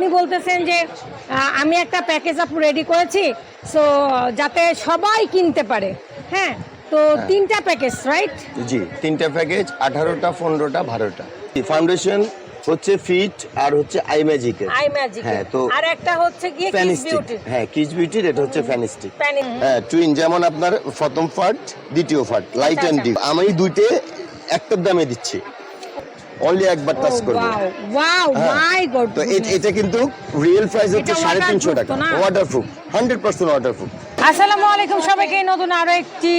আপনি বলতেছেন যে আমি একটা প্যাকেজ আপু রেডি করেছি, সো যাতে সবাই কিনতে পারে। হ্যাঁ, তো তিনটা প্যাকেজ, রাইট? জি, তিনটা প্যাকেজ, 18টা, 15টা, 12টা। ফাউন্ডেশন হচ্ছে ফিট আর হচ্ছে আই ম্যাজিকের। Eye magic. হ্যাঁ, তো আর একটা হচ্ছে গিয়ে কিস ফ্যানিস্টিক। বিউটি। হ্যাঁ, কিস বিউটির এটা হচ্ছে ফ্যানিস্টিক। হ্যাঁ, টুইন, যেমন আপনার প্রথম ফার্ট, দ্বিতীয় ফার্ট, লাইট এন্ড ডিপ। আমি দুইটা একটার দামে দিচ্ছি, অনলি একবার টাচ করব। ওয়াও, মাই গড। তো এটা কিন্তু রিয়েল প্রাইস হচ্ছে 350 টাকা, ওয়াটারপ্রুফ, 100% ওয়াটারপ্রুফ। আসসালামু আলাইকুম সবাইকে, নতুন আরো একটি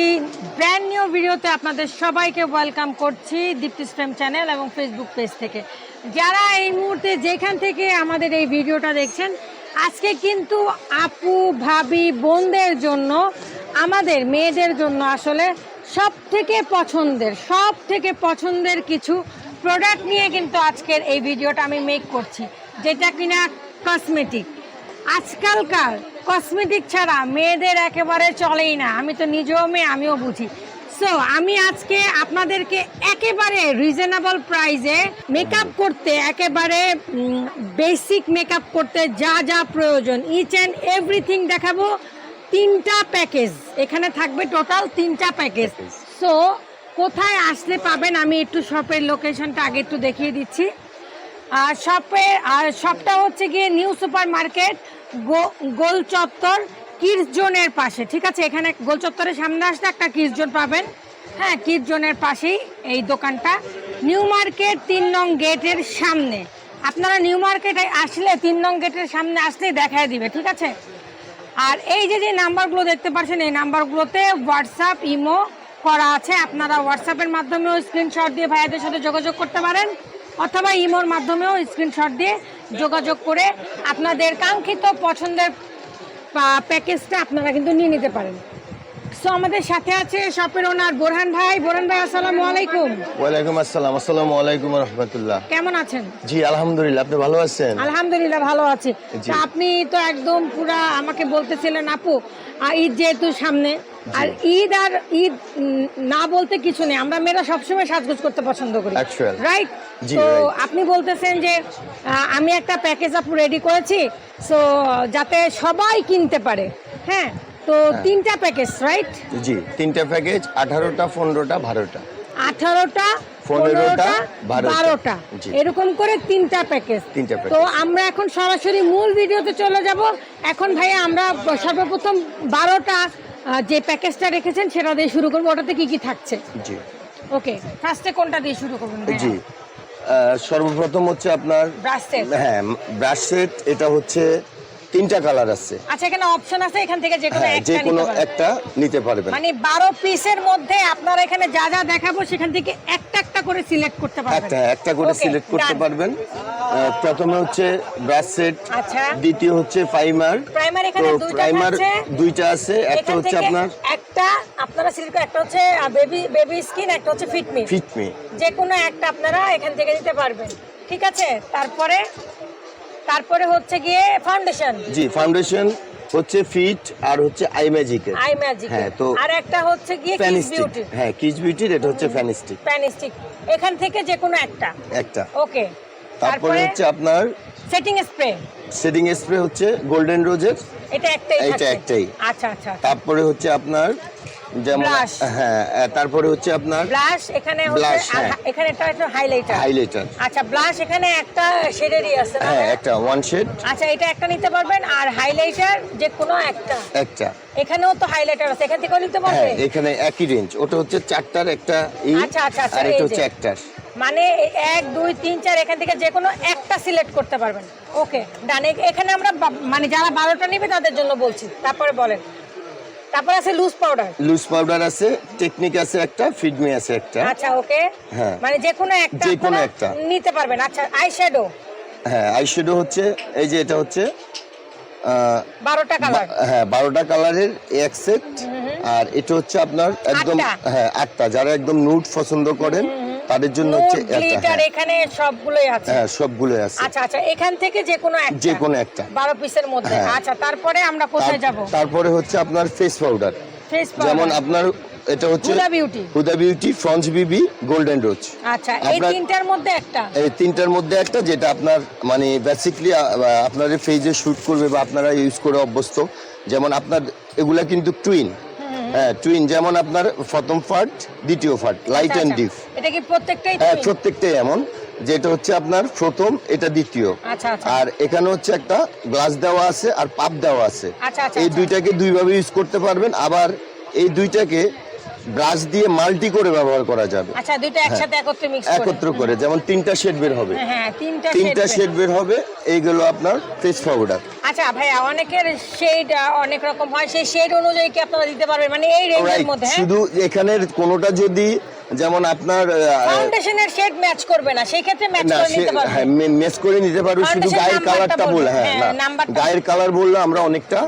ব্র্যান্ড নিউ ভিডিওতে আপনাদের সবাইকে ওয়েলকাম করছি দীপ্তিস ফ্রেম চ্যানেল এবং ফেসবুক পেজ থেকে। যারা এই মুহূর্তে যেখান থেকে আমাদের এই ভিডিওটা দেখছেন, আজকে কিন্তু আপু, ভাবি, বোনদের জন্য, আমাদের মেয়েদের জন্য আসলে সব থেকে পছন্দের কিছু প্রোডাক্ট নিয়ে কিন্তু আজকের এই ভিডিওটা আমি মেক করছি, যেটা কিনা কসমেটিক। আজকালকার কসমেটিক ছাড়া মেয়েদের একেবারে চলেই না। আমি তো নিজেও মেয়ে, আমিও বুঝি। সো আমি আজকে আপনাদেরকে একেবারে রিজনেবল প্রাইসে মেকআপ করতে, একেবারে বেসিক মেকআপ করতে যা যা প্রয়োজন, ইচ অ্যান্ড এভরিথিং দেখাবো। তিনটা প্যাকেজ এখানে থাকবে, টোটাল তিনটা প্যাকেজ। সো কোথায় আসলে পাবেন, আমি একটু শপের লোকেশনটা আগে একটু দেখিয়ে দিচ্ছি। শপটা হচ্ছে গিয়ে নিউ সুপার মার্কেট, গোল চত্বর, কিডস জোনের পাশে। ঠিক আছে, এখানে গোল চত্বরের সামনে আসলে একটা কিডস জোন পাবেন। হ্যাঁ, কিডস জোনের পাশেই এই দোকানটা। নিউ মার্কেট 3 নং গেটের সামনে। আপনারা নিউ মার্কেটে আসলে 3 নং গেটের সামনে আসলেই দেখায় দিবে। ঠিক আছে, আর এই যে নাম্বারগুলো দেখতে পাচ্ছেন, এই নাম্বারগুলোতে হোয়াটসঅ্যাপ, ইমো করা আছে। আপনারা হোয়াটসঅ্যাপের মাধ্যমেও স্ক্রিনশট দিয়ে ভাইয়াদের সাথে যোগাযোগ করতে পারেন, অথবা ইমোর মাধ্যমেও স্ক্রিনশট দিয়ে যোগাযোগ করে আপনাদের কাঙ্ক্ষিত পছন্দের প্যাকেজটা আপনারা কিন্তু নিয়ে নিতে পারেন। সো আমাদের সাথে আছে শপের ওনার বোরহান ভাই। বোরহান ভাই, আসসালামু আলাইকুম। ওয়ালাইকুম আসসালাম। আসসালামু আলাইকুম ওয়া রাহমাতুল্লাহ। কেমন আছেন? জি আলহামদুলিল্লাহ, আপনি ভালো আছেন? আলহামদুলিল্লাহ ভালো আছি। আপনি তো একদম পুরা আমাকে বলতেছিলেন আপু, ঈদ যেহেতু সামনে, আর ঈদ না বলতে কিছু নেই, আমরা মেয়েরা সবসময় সাজগোজ করতে পছন্দ করি, রাইট? তো আপনি বলতেছেন যে আমি একটা প্যাকেজ আপু রেডি করেছি, সো যাতে সবাই কিনতে পারে। হ্যাঁ, তো তিনটা প্যাকেজ, রাইট? জি, তিনটা প্যাকেজ, 18টা, 15টা, 12টা। 18টা, 15টা, 12টা, এরকম করে তিনটা প্যাকেজ। তো আমরা এখন সরাসরি মূল ভিডিওতে চলে যাব। এখন ভাইয়া আমরা সর্বপ্রথম 12টা যে প্যাকেজটা রেখেছেন সেটা দিয়ে শুরু করবো। ওটাতে কি কি থাকছে? জি, ওকে, ফার্স্টে কোনটা দিয়ে শুরু করবেন? জি, সর্বপ্রথম হচ্ছে আপনার ব্রাশ সেট। হ্যাঁ, ব্রাশ সেট। এটা হচ্ছে তিনটা কালার আছে। আচ্ছা, এখানে অপশন আছে, এখান থেকে যে কোনো একটা নিতে পারবেন। মানে 12 পিসের মধ্যে আপনারা এখানে যা যা দেখাবো সেখান থেকে একটা করে সিলেক্ট করতে পারবেন। একটা করে সিলেক্ট করতে পারবেন। প্রথমে হচ্ছে ব্রাশ সেট, দ্বিতীয় হচ্ছে প্রাইমার। এখানে দুইটা আছে। একটা হচ্ছে আপনারা সিলেক্ট করে, একটা হচ্ছে বেবি স্কিন, একটা হচ্ছে ফিটমি। যে কোনো একটা আপনারা এখান থেকে নিতে পারবেন। ঠিক আছে, তারপরে হচ্ছে গিয়ে ফাউন্ডেশন। জি, ফাউন্ডেশন হচ্ছে ফিট আর হচ্ছে আই ম্যাজিকের। হ্যাঁ, তো আর একটা হচ্ছে গিয়ে কিস বিউটি। হ্যাঁ, কিস বিউটির এটা হচ্ছে ফ্যানিস্টিক। এখান থেকে যে কোনো একটা। ওকে, তারপরে হচ্ছে আপনার সেটিং স্প্রে হচ্ছে গোল্ডেন রোজের। এটা একটাই। আচ্ছা। তারপরে হচ্ছে আপনার যেমন তারপরে হচ্ছে আপনার ব্লাশ। এখানে এটা একটা হাইলাইটার। আচ্ছা, ব্লাশ এখানে একটা শেডেরই আছে না? হ্যাঁ, একটা ওয়ান শেড। আচ্ছা, এটা একটা নিতে পারবেন। আর হাইলাইটার যে কোনো একটা। এখানেও তো হাইলাইটার আছে, এখান থেকেও নিতে পারবেন। হ্যাঁ, এখানে একই রেঞ্জ। ওটা হচ্ছে 4টার একটা। আচ্ছা, আর এটা হচ্ছে একটার। মানে 1, 2, 3, 4 এখান থেকে যে কোনো একটা সিলেক্ট করতে পারবেন। ওকে, ডান। এখানে আমরা মানে যারা 12টা নেবে তাদের জন্য বলছি। তারপরে বলেন। তারপর আছে লুজ পাউডার আছে, টেকনিক আছে একটা, ফিডমি আছে একটা। আচ্ছা, ওকে। হ্যাঁ, মানে যে কোনো একটা নিতে পারবেন। আচ্ছা, আইশ্যাডো। হ্যাঁ, আইশ্যাডো হচ্ছে এই যে এটা হচ্ছে 12টা কালার। হ্যাঁ, 12টা কালারের এক সেট। আর এটা হচ্ছে আপনার একদম 8টা। যারা একদম নুড পছন্দ করেন তাদের জন্য হচ্ছে এখানে সবগুলোই আছে। হ্যাঁ, সবগুলোই আছে। আচ্ছা, এখান থেকে যে কোনো একটা 12 পিসের মধ্যে। আচ্ছা, তারপরে আমরা কোথায় যাব? তারপরে হচ্ছে আপনার ফেস পাউডার। যেমন আপনার এটা হচ্ছে হুদা বিউটি ফ্রঞ্চ বিবি গোল্ডেন রোজ। আচ্ছা, এই তিনটার মধ্যে একটা, এই তিনটার মধ্যে একটা, যেটা আপনার মানে বেসিক্যালি আপনার ফেজে শুট করবে বা আপনারা ইউজ করে অভ্যস্ত। যেমন আপনার এগুলা কিন্তু টুইন, হ্যাঁ টুইন, যেমন আপনার প্রথম ফার্ট দ্বিতীয় ফার্ট, লাইট এন্ড ডিপ। এটা কি প্রত্যেকটাই? হ্যাঁ প্রত্যেকটাই এমন, যেটা হচ্ছে আপনার প্রথম, এটা দ্বিতীয়। আচ্ছা আচ্ছা। আর এখানে হচ্ছে একটা গ্লাস দেওয়া আছে আর পাপ দেওয়া আছে। আচ্ছা আচ্ছা। এই দুইটাকে দুইভাবে ইউজ করতে পারবেন, আবার এই দুইটাকে ব্রাশ দিয়ে মাল্টি করে ব্যবহার করা যাবে। আচ্ছা, দুইটা একসাথে একত্র করে, যেমন তিনটা শেড বের হবে। হ্যাঁ, তিনটা শেড বের হবে। এইগুলো আপনার ফেস পাউডার। আচ্ছা ভাইয়া, অনেকের শেড অনেক রকম হয়, সেই শেড অনুযায়ী কি আপনারা দিতে পারবেন, মানে এই রেঞ্জের মধ্যে? শুধু এখানের কোনোটা যদি, যেমন আপনার ফাউন্ডেশনের শেড ম্যাচ করবে না, সেই ক্ষেত্রে ম্যাচ করে নিতে পারবেন। হ্যাঁ ম্যাচ করে নিতে পারবে, শুধু গায়ের কালারটা বলে। হ্যাঁ না, গায়ের কালার বললে আমরা অনেকটা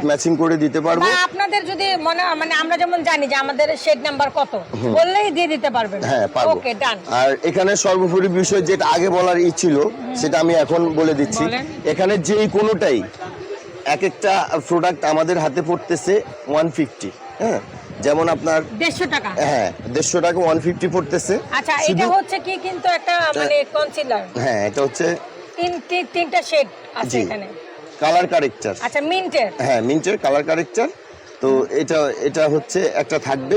ম্যাচিং করে দিতে পারবো। বা আপনাদের যদি মানে আমরা যেমন জানি যে আমাদের শেড নাম্বার কত, বললেই দিয়ে দিতে পারবেন। হ্যাঁ পারবো। ওকে ডান। আর এখানে সর্বোপরি বিষয় যেটা আগে বলার ই ছিল, সেটা আমি এখন বলে দিচ্ছি। এখানে যেই কোনোটাই এক একটা প্রোডাক্ট আমাদের হাতে পড়তেছে 150। হ্যাঁ, যেমন আপনার 150 টাকা। হ্যাঁ 150 টাকা 150 পড়তেছে। আচ্ছা, এটা হচ্ছে কি কিন্তু একটা মানে কনসিলার। হ্যাঁ, এটা হচ্ছে তিনটা শেড আছে এখানে। Colour corrector. আচ্ছা, মিন্টের। হ্যাঁ মিন্টের কালার কারেক্টার। তো এটা হচ্ছে একটা থাকবে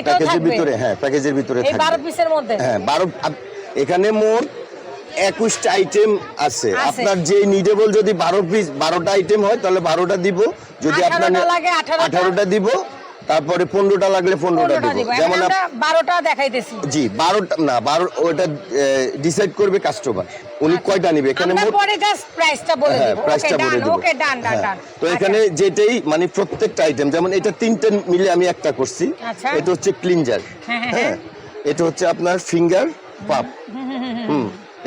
প্যাকেজের ভিতরে। হ্যাঁ প্যাকেজের ভিতরে থাকবে 12 পিসের মধ্যে। হ্যাঁ 12। এখানে মোট 21টা আইটেম আছে। আপনার যে নিডেবল যদি 12টা আইটেম হয় তাহলে 12টা দিব, যদি আপনার 18টা দিব, তারপরে 15টা লাগলে 15টা দিব। যেমন আমরা 12টা দেখাইতেছি। জি 12টা না, 12 ওটা ডিসাইড করবে কাস্টমার, উনি কয়টা নেবে। এখানে আমরা পরে জাস্ট প্রাইসটা বলে দেব। প্রাইসটা বলে দেব। ওকে ডান ডান ডান। তো এখানে যেটাই মানে প্রত্যেকটা আইটেম, যেমন এটা 3টা মিলে আমি একটা করছি। এটা হচ্ছে ক্লিনজার। হ্যাঁ, এটা হচ্ছে আপনার ফিঙ্গার পাপ।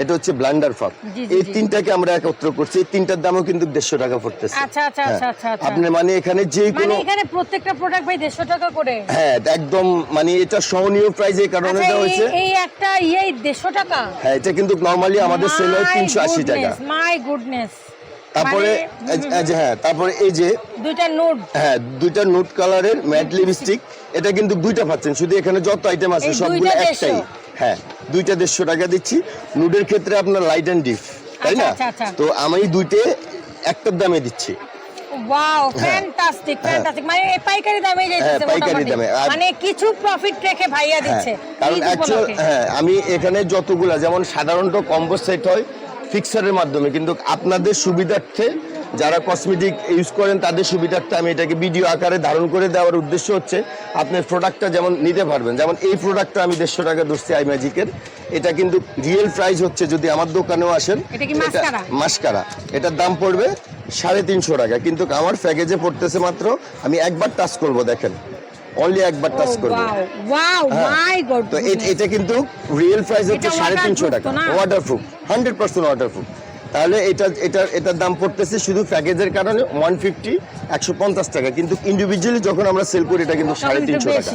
এটা হচ্ছে ব্লান্ডার পাপ। এই তিনটাকে আমরা একত্র করছি। এই তিনটার দামও কিন্তু 150 টাকা পড়তেছে। আচ্ছা আচ্ছা আচ্ছা আচ্ছা। আপনি মানে এখানে যে কোনো, মানে এখানে প্রত্যেকটা প্রোডাক্ট ভাই 150 টাকা করে। হ্যাঁ একদম, মানে এটা সহনীয় প্রাইসে কারণে দেওয়া হয়েছে। এই একটা 150 টাকা। হ্যাঁ, এটা কিন্তু নরমালি আমাদের সেল হয় 380 টাকা। My goodness. তারপরে হ্যাঁ, তারপরে এই যে দুইটা নুড, হ্যাঁ দুইটা নুড কালারের ম্যাট লিপস্টিক, এটা কিন্তু দুইটা পাচ্ছেন। শুধু এখানে যত আইটেম আছে সবগুলো একটাই। হ্যাঁ, দুইটা 150 টাকা দিচ্ছি। নুডের ক্ষেত্রে আপনার লাইট এন্ড ডিপ, তাই না? তো আমি দুইটা একটার দামে দিচ্ছি। Wow, fantastic fantastic. মানে পাইকারি দামে যাইতেছে, পাইকারি দামে, মানে কিছু প্রফিট রেখে ভাইয়া দিচ্ছে। কারণ অ্যাকচুয়াল আমি এখানে যতগুলা, যেমন সাধারণত কম্বো সেট হয় ফিক্সারের মাধ্যমে, কিন্তু আপনাদের সুবিধার্থে যারা কসমেটিক ইউজ করেন তাদের সুবিধার্থে আমি এটাকে ভিডিও আকারে ধারণ করে দেওয়ার উদ্দেশ্য হচ্ছে আপনার প্রোডাক্টটা যেমন নিতে পারবেন। যেমন এই প্রোডাক্টটা আমি 150 টাকা ধরছি আই ম্যাজিকের। এটা কিন্তু রিয়েল প্রাইস হচ্ছে, যদি আমার দোকানেও আসেন, মাস্কারা, এটার দাম পড়বে 350 টাকা, কিন্তু আমার প্যাকেজে পড়তেছে মাত্র, আমি একবার টাচ করব, দেখেন অনলি একবার টাচ করব। ওয়াও মাই গড। তো এটা কিন্তু রিয়েল প্রাইস হচ্ছে 350 টাকা, ওয়াটারপ্রুফ, 100% ওয়াটারপ্রুফ। তাহলে এটার দাম পড়তেছে শুধু প্যাকেজের কারণে 150 টাকা, কিন্তু ইন্ডিভিজুয়ালি যখন আমরা সেল করি এটা কিন্তু 350 টাকা।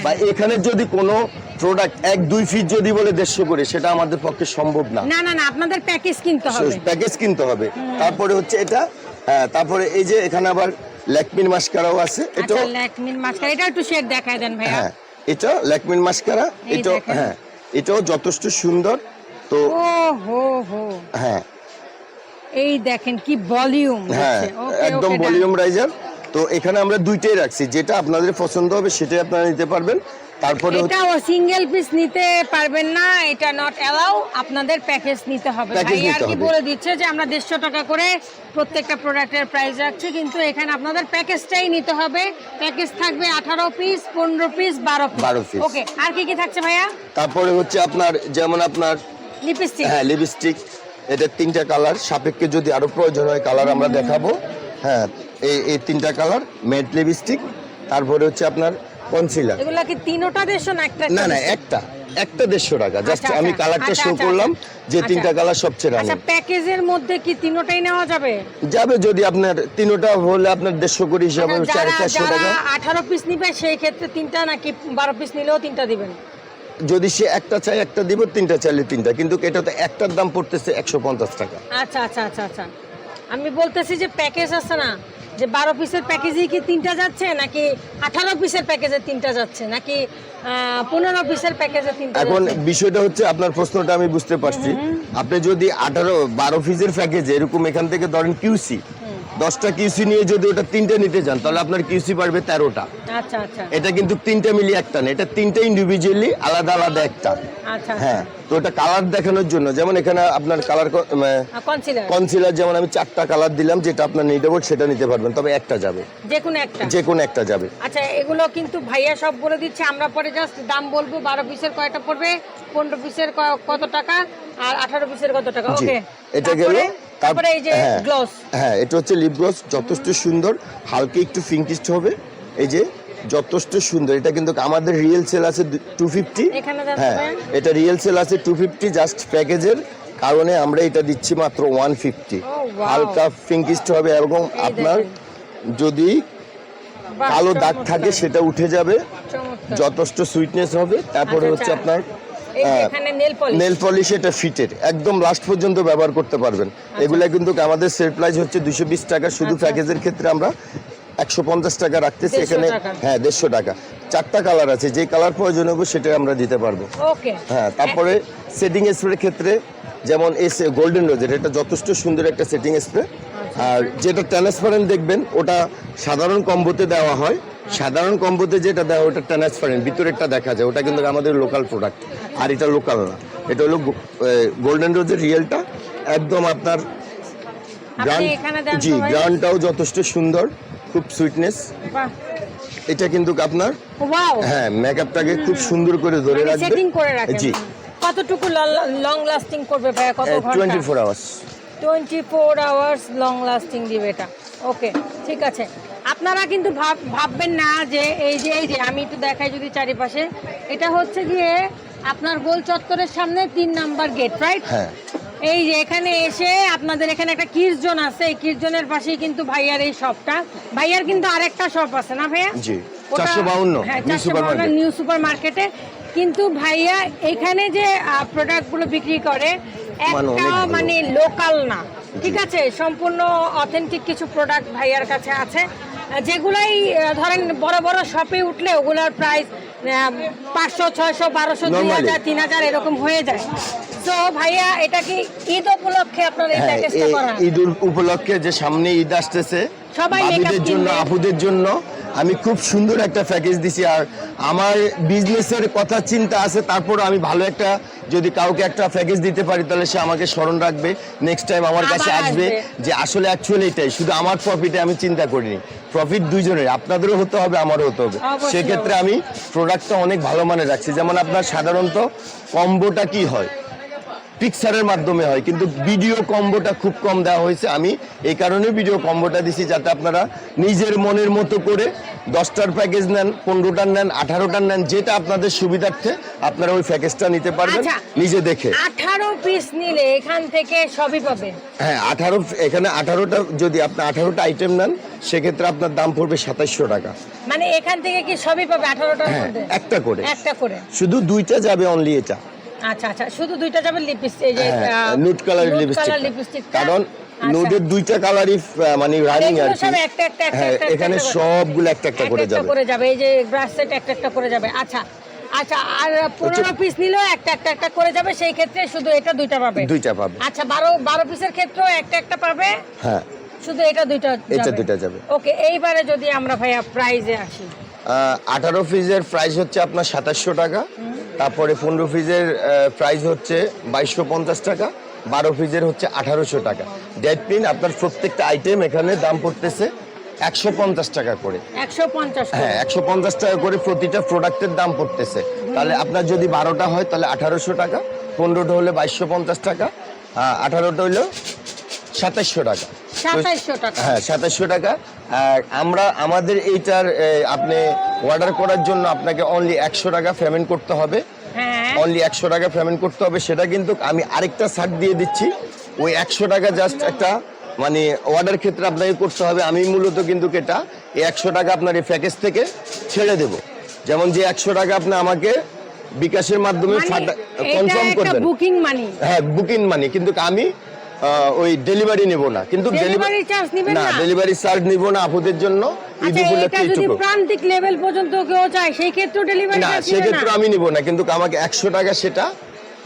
বা এখানে যদি কোনো প্রোডাক্ট 1-2 ফিট যদি বলে 150 করে, সেটা আমাদের পক্ষে সম্ভব না। না না না, আপনাদের প্যাকেজ কিনতে হবে, প্যাকেজ কিনতে হবে। তারপরে হচ্ছে এটা, হ্যাঁ তারপরে এই যে এখানে আবার ল্যাকমির মাস্কারাও আছে। এটা ল্যাকমির মাস্কারা, এটা একটু শেড দেখায় দেন ভাইয়া। হ্যাঁ, এটা ল্যাকমির মাস্কারা, এটা হ্যাঁ এটাও যথেষ্ট সুন্দর। তো হ্যাঁ এই দেখেন কি ভলিউম। হ্যাঁ একদম ভলিউম রাইজার। তো এখানে আমরা দুইটাই রাখছি, যেটা আপনাদের পছন্দ হবে সেটাই আপনারা নিতে পারবেন। তারপরে এটাও সিঙ্গেল পিস নিতে পারবেন না, এটা নট অ্যালাউ, আপনাদের প্যাকেজ নিতে হবে। ভাই আর কি বলে দিচ্ছে যে আমরা 150 টাকা করে প্রত্যেকটা প্রোডাক্টের প্রাইস রাখছি, কিন্তু এখানে আপনাদের প্যাকেজটাই নিতে হবে। প্যাকেজ থাকবে 18 পিস, 15 পিস, 12 পিস। ওকে, আর কি কি থাকছে ভাইয়া? তারপরে হচ্ছে আপনার, যেমন আপনার লিপস্টিক। হ্যাঁ লিপস্টিক, এটা 3টা কালার, সাপেক্ষে যদি আরো প্রয়োজন হয় কালার আমরা দেখাবো। হ্যাঁ এই 3টা কালার ম্যাট লিপস্টিক। তারপরে হচ্ছে আপনার কনসিলার। এগুলা কি তিনটা 150 না একটা? না না, একটা 150 টাকা। জাস্ট আমি কালারটা শো করলাম যে 3টা কালার সবচেয়ে রানিং। আচ্ছা, প্যাকেজের মধ্যে কি তিনটাই নেওয়া যাবে? যাবে, যদি আপনার 3টা হলে আপনার 150 করে হিসাবে 400 টাকা। 18 পিস নিবে সেই ক্ষেত্রে 3টা, নাকি 12 পিস নিলেও 3টা দিবেন? যদি সে একটা চাই একটা দিব, 3টা চাইলে 3টা, কিন্তু এটাতে একটার দাম পড়তেছে 150 টাকা। আচ্ছা আচ্ছা আচ্ছা আচ্ছা, আমি বলতেছি যে প্যাকেজ আছে না, যে 12 পিসের প্যাকেজেই কি 3টা যাচ্ছে নাকি 18 পিসের প্যাকেজে 3টা যাচ্ছে নাকি 15 পিসের প্যাকেজে 3টা এখন যাচ্ছে? বিষয়টা হচ্ছে আপনার প্রশ্নটা আমি বুঝতে পারছি। আপনি যদি 12 পিসের প্যাকেজে এরকম এখান থেকে ধরেন কিউসি 10টা কিউসি নিয়ে যদি ওটা 3টে নিতে যান তাহলে আপনার কিউসি পারবে 13টা। আচ্ছা আচ্ছা এটা কিন্তু 3টে মিলিয়ে একটা না, এটা 3টে ইন্ডিভিজুয়ালি আলাদা আলাদা একটা। আচ্ছা হ্যাঁ, তো এটা কালার দেখানোর জন্য, যেমন এখানে আপনার কালার কনসিলার কনসিলার যেমন আমি 4টা কালার দিলাম, যেটা আপনার নিডেবল সেটা নিতে পারবেন, তবে একটা যাবে, যে কোনো একটা যাবে। আচ্ছা, এগুলো কিন্তু ভাইয়া সব বলে দিচ্ছে, আমরা পরে জাস্ট দাম বলবো। 12 পিসের কয়টা পড়বে, 15 পিসের কত টাকা, আর 18 পিসের কত টাকা। জি, ওকে, এটা গেল। তারপরে এই যে গ্লস, হ্যাঁ, এটা হচ্ছে লিপ গ্লস, যথেষ্ট সুন্দর, হালকা একটু পিঙ্কিশ হবে, এই যে যথেষ্ট সুন্দর। এটা কিন্তু আমাদের রিয়েল সেল আছে 250। এখানে হ্যাঁ, এটা রিয়েল সেল আছে 250, জাস্ট প্যাকেজের কারণে আমরা এটা দিচ্ছি মাত্র 150। হালকা পিঙ্কিশ হবে এবং আপনার যদি কালো দাগ থাকে সেটা উঠে যাবে, যথেষ্ট সুইটনেস হবে। তারপরে হচ্ছে আপনার নেল পলিশ, এটা ফিটের, একদম লাস্ট পর্যন্ত ব্যবহার করতে পারবেন। এগুলা কিন্তু আমাদের সেল প্রাইস হচ্ছে 220 টাকা, শুধু প্যাকেজের ক্ষেত্রে আমরা 150 টাকা রাখতেছি এখানে। হ্যাঁ, 150 টাকা। 4টা কালার আছে, যে কালার প্রয়োজন হবে সেটা আমরা দিতে পারবো। ওকে, হ্যাঁ, তারপরে সেটিং স্প্রের ক্ষেত্রে যেমন এই গোল্ডেন রোজের, এটা যথেষ্ট সুন্দর একটা সেটিং স্প্রে। আর যেটা ট্রান্সপারেন্ট দেখবেন ওটা সাধারণ কম্বোতে দেওয়া হয়, সাধারণ কম্বোতে যেটা দেওয়া ওটা ট্রান্সপারেন্ট, ভিতরেরটা দেখা যায়, ওটা কিন্তু আমাদের লোকাল প্রোডাক্ট, আর এটা লোকাল না। এটা হলো গোল্ডেন রোজের রিয়েলটা, একদম আপনার জি গ্রাউন্ডটাও যথেষ্ট সুন্দর, খুব সুইটনেস। এটা কিন্তু আপনার হ্যাঁ মেকআপটাকে খুব সুন্দর করে ধরে রাখবে, সেটিং করে রাখবে। জি, কতটুকু লং লাস্টিং করবে ভাই, কত ঘন্টা? 24 আওয়ার্স। 24 আওয়ার্স লং লাস্টিং দিবে এটা। ওকে, ঠিক আছে। আপনারা কিন্তু ভাববেন না যে এই যে আমি একটু দেখাই যদি চারিপাশে, এটা হচ্ছে গিয়ে আপনার গোল চত্বরের সামনে 3 নাম্বার গেট, রাইট? হ্যাঁ, এই যে এখানে এসে আপনাদের এখানে একটা কিডস জোন আছে, এই কিডস জোনের পাশেই কিন্তু ভাইয়ার এই শপটা। ভাইয়ার কিন্তু আরেকটা শপ আছে না ভাইয়া? জি, 452 হ্যাঁ, 452 নিউ সুপার মার্কেটে। কিন্তু ভাইয়া এখানে যে প্রোডাক্টগুলো বিক্রি করে একটা মানে লোকাল না, ঠিক আছে, সম্পূর্ণ অথেন্টিক কিছু প্রোডাক্ট ভাইয়ার কাছে আছে, যেগুলাই ধরেন বড় বড় শপে উঠলে ওগুলোর প্রাইস 500, 600, 1200, 2000, 3000 এরকম হয়ে যায়। তো ভাইয়া এটা কি ঈদ উপলক্ষে আপনার এই প্যাকেজটা করা? ঈদ উপলক্ষে যে সামনে ঈদ আসতেছে, সবাই বাবুদের জন্য, আপুদের জন্য আমি খুব সুন্দর একটা প্যাকেজ দিছি। আর আমার বিজনেসের কথা চিন্তা আছে, তারপর আমি ভালো একটা যদি কাউকে একটা প্যাকেজ দিতে পারি তাহলে সে আমাকে স্মরণ রাখবে, নেক্সট টাইম আমার কাছে আসবে, যে আসলে অ্যাকচুয়ালি এটাই, শুধু আমার প্রফিটে আমি চিন্তা করিনি, প্রফিট দুইজনের, আপনাদেরও হতে হবে আমারও হতে হবে। সেক্ষেত্রে আমি প্রোডাক্টটা অনেক ভালো মানের রাখছি। যেমন আপনার সাধারণত কম্বোটা কি হয়, পিকচারের মাধ্যমে হয়, কিন্তু ভিডিও কম্বোটা খুব কম দেওয়া হয়েছে। আমি এই কারণে ভিডিও কম্বোটা দিছি, যাতে আপনারা নিজের মনের মতো করে 10টার প্যাকেজ নেন, 15টার নেন, 18টার নেন, যেটা আপনাদের সুবিধার্থে আপনারা ওই প্যাকেজটা নিতে পারবেন নিজে দেখে। 18 পিস নিলে এখান থেকে সবই পাবে। হ্যাঁ, 18, এখানে 18টা, যদি আপনি 18টা আইটেম নেন সেক্ষেত্রে আপনার দাম পড়বে 2700 টাকা। মানে এখান থেকে কি সবই পাবে 18টার মধ্যে? একটা করে, একটা করে, শুধু 2টা যাবে অনলি এটা। আচ্ছা আচ্ছা, শুধু 2টা যাবে লিপস্টিক, এই যে নুড কালার লিপস্টিক, কারণ নুডের 2টা কালারই মানে রানিং আর কি। হ্যাঁ, এখানে সবগুলো একটা একটা করে যাবে, এই যে ব্রাশ সেট একটা একটা করে যাবে। আচ্ছা আচ্ছা, আর 15 পিস নিলেও একটা একটা করে যাবে, সেই ক্ষেত্রে শুধু এটা 2টা পাবে। আচ্ছা, 12 পিসের ক্ষেত্রেও একটা একটা পাবে। হ্যাঁ, শুধু এটা 2টা যাবে। ওকে, এইবারে যদি আমরা ভাইয়া প্রাইজে আসি, 18 পিসের প্রাইস হচ্ছে আপনার 2700 টাকা, তারপরে 15 পিসের প্রাইস হচ্ছে 2250 টাকা, 12 পিসের হচ্ছে 1800 টাকা। ডেট পিন আপনার প্রত্যেকটা আইটেম এখানে দাম পড়তেছে 150 টাকা করে। 150? হ্যাঁ, 150 টাকা করে প্রতিটা প্রোডাক্টের দাম পড়তেছে। তাহলে আপনার যদি 12টা হয় তাহলে 1800 টাকা, 15টা হলে 2250 টাকা, 18টা হলো 2700 টাকা। 2700 টাকা? হ্যাঁ, 2700 টাকা। আমরা আমাদের এইটার আপনি অর্ডার করার জন্য আপনাকে অনলি 100 টাকা পেমেন্ট করতে হবে। হ্যাঁ, অনলি 100 টাকা পেমেন্ট করতে হবে। সেটা কিন্তু আমি আরেকটা ছাড় দিয়ে দিচ্ছি, ওই 100 টাকা জাস্ট একটা মানে অর্ডার ক্ষেত্রে আপনাকে করতে হবে। আমি মূলত কিন্তু এটা এই 100 টাকা আপনার এই প্যাকেজ থেকে ছেড়ে দেব। যেমন যে 100 টাকা আপনি আমাকে বিকাশের মাধ্যমে কনফার্ম করবেন, বুকিং মানি। হ্যাঁ, বুকিং মানি, কিন্তু আমি ওই ডেলিভারি নেব না, কিন্তু ডেলিভারি চার্জ নেবেন না, না? ডেলিভারি চার্জ নিব না আপুদের জন্য। ঈদ আচ্ছা, উপলক্ষে এটা যদি এইটুকু। প্রান্তিক লেভেল পর্যন্ত কেউ চায় সেই ক্ষেত্রে ডেলিভারি না, চার্জ নেবেন সেক্ষেত্রে না? আমি নিব না, কিন্তু আমাকে 100 টাকা সেটা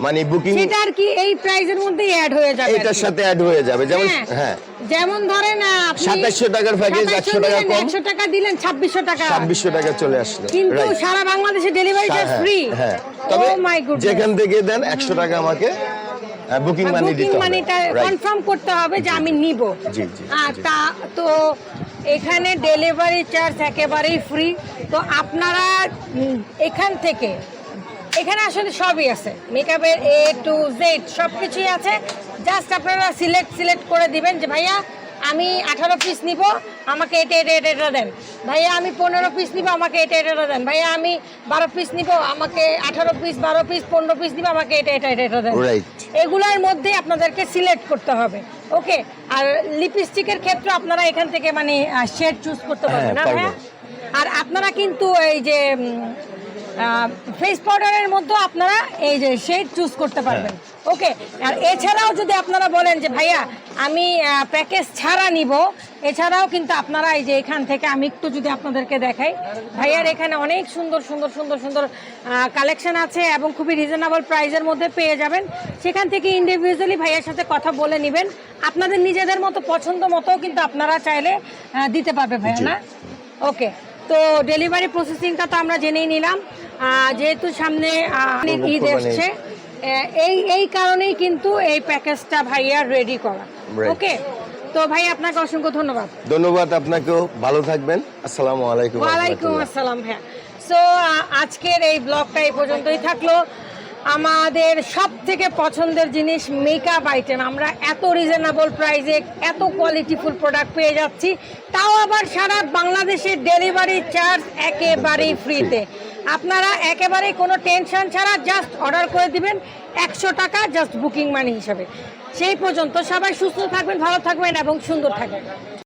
মানে বুকিং সেটা আর কি এই প্রাইজের মধ্যেই অ্যাড হয়ে যাবে আর এটার কি। সাথে অ্যাড হয়ে যাবে। যেমন হ্যাঁ। হ্যাঁ, যেমন ধরেন আপনি 2700 টাকার প্যাকেজ 100 টাকা কম, 100 টাকা দিলেন 2600 টাকা, 2600 টাকা চলে আসলো। কিন্তু Right. সারা বাংলাদেশে ডেলিভারি চার্জ হ্যাঁ, ফ্রি। হ্যাঁ, তবে ও মাই গুডনেস, যেখান থেকে দেন 100 টাকা আমাকে বুকিং মানি বুকিং দিতে হবে। মানিটা Right. কনফার্ম করতে হবে যে আমি নিব। জি, জি, জি। তা তো এখানে ডেলিভারি চার্জ একেবারেই ফ্রি। তো আপনারা এখান থেকে, এখানে আসলে সবই আছে, মেকআপের A to Z সব কিছুই আছে। জাস্ট আপনারা সিলেক্ট করে দিবেন যে ভাইয়া আমি 18 পিস নিব, আমাকে এটা দেন। ভাইয়া আমি 15 পিস নিব, আমাকে এটা দেন। ভাইয়া আমি 12 পিস নিব, আমাকে 18 পিস 12 পিস 15 পিস নিব, আমাকে এটা দেন। Right. এগুলোর মধ্যে আপনাদেরকে সিলেক্ট করতে হবে। ওকে, আর লিপস্টিকের ক্ষেত্রে আপনারা এখান থেকে মানে শেড চুজ করতে পারবেন না হ্যাঁ, ভাইয়া? আর আপনারা কিন্তু এই যে ফেস পাউডারের মধ্যে আপনারা এই যে শেড চুজ করতে পারবেন। ওকে, আর এছাড়াও যদি আপনারা বলেন যে ভাইয়া আমি প্যাকেজ ছাড়া নিব, এছাড়াও কিন্তু আপনারা এই যে এখান থেকে আমি একটু যদি আপনাদেরকে দেখাই, ভাইয়ার এখানে অনেক সুন্দর সুন্দর সুন্দর সুন্দর কালেকশন আছে এবং খুবই রিজনেবল প্রাইসের মধ্যে পেয়ে যাবেন। সেখান থেকে ইন্ডিভিজুয়ালি ভাইয়ার সাথে কথা বলে নেবেন, আপনাদের নিজেদের মতো পছন্দ মতো কিন্তু আপনারা চাইলে দিতে পারবে ভাইয়া, না? ওকে, তো ডেলিভারি প্রসেসিংটা তো আমরা জেনেই নিলাম। যেহেতু সামনে ঈদ এসছে, এই কারণেই কিন্তু এই প্যাকেজটা ভাইয়া রেডি করা। Right. ওকে, তো ভাই আপনাকে অসংখ্য ধন্যবাদ। ধন্যবাদ আপনাকেও, ভালো থাকবেন। আসসালামু আলাইকুম। ওয়ালাইকুম আসসালাম ভাইয়া। সো আজকের এই ব্লগটা এই পর্যন্তই থাকলো। আমাদের সব থেকে পছন্দের জিনিস মেকআপ আইটেম, আমরা এত রিজনেবল প্রাইসে এত কোয়ালিটিফুল প্রোডাক্ট পেয়ে যাচ্ছি, তাও আবার সারা বাংলাদেশের ডেলিভারি চার্জ একেবারেই ফ্রিতে। আপনারা একেবারেই কোনো টেনশন ছাড়া জাস্ট অর্ডার করে দিবেন 100 টাকা জাস্ট বুকিং মানি হিসাবে। সেই পর্যন্ত সবাই সুস্থ থাকবেন, ভালো থাকবেন এবং সুন্দর থাকবেন।